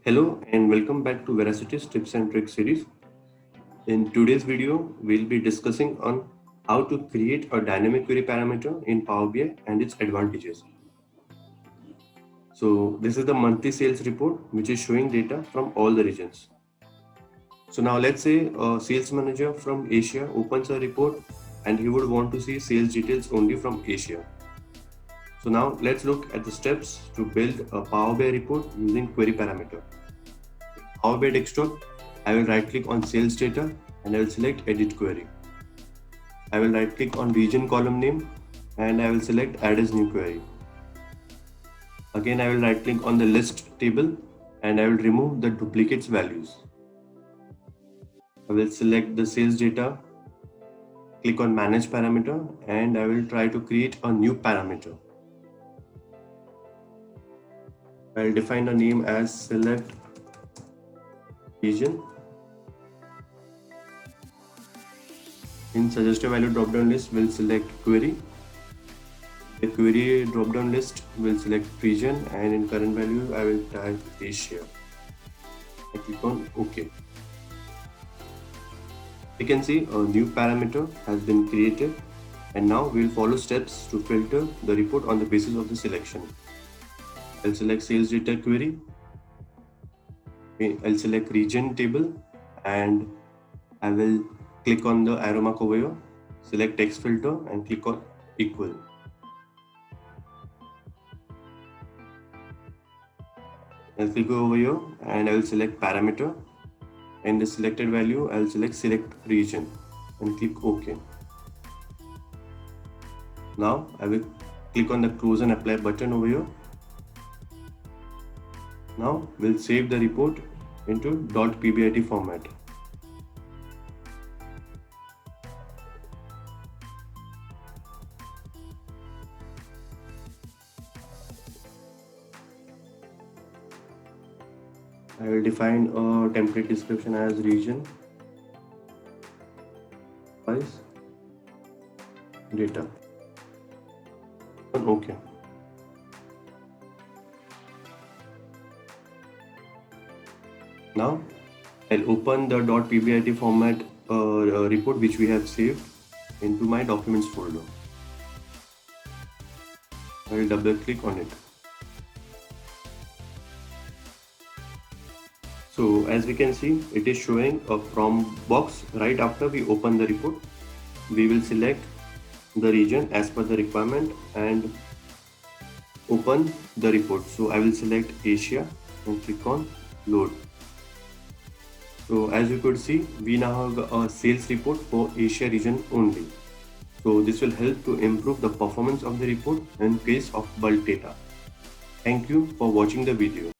Hello and welcome back to Veracity's Tips and Tricks series. In today's video, we'll be discussing on how to create a dynamic query parameter in Power BI and its advantages. So this is the monthly sales report which is showing data from all the regions. So now let's say a sales manager from Asia opens a report and he would want to see sales details only from Asia. So now let's look at the steps to build a Power BI report using query parameter. Power BI desktop, I will right click on sales data and I will select edit query. I will right click on region column name and I will select add as new query. Again, I will right click on the list table and I will remove the duplicates values. I will select the sales data, click on manage parameter and I will try to create a new parameter. I will define a name as select region. In suggested value drop-down list, we'll select query. The query drop-down list will select region and in current value, I will type Asia. I click on OK. You can see a new parameter has been created and now we'll follow steps to filter the report on the basis of the selection. I'll select sales data query. I'll select region table and I will click on the arrow mark over here, select text filter and click on equal. I'll click over here and I will select parameter. In the selected value, I'll select region and click OK. Now I will click on the close and apply button over here. Now we'll save the report into .pbit format. I will define a template description as region wise data. OK. Now I'll open the .pbit format report which we have saved into my documents folder. I will double click on it. So as we can see, it is showing a from box right after we open the report. We will select the region as per the requirement and open the report. So I will select Asia and click on load. So as you could see, we now have a sales report for Asia region only. So this will help to improve the performance of the report in case of bulk data. Thank you for watching the video.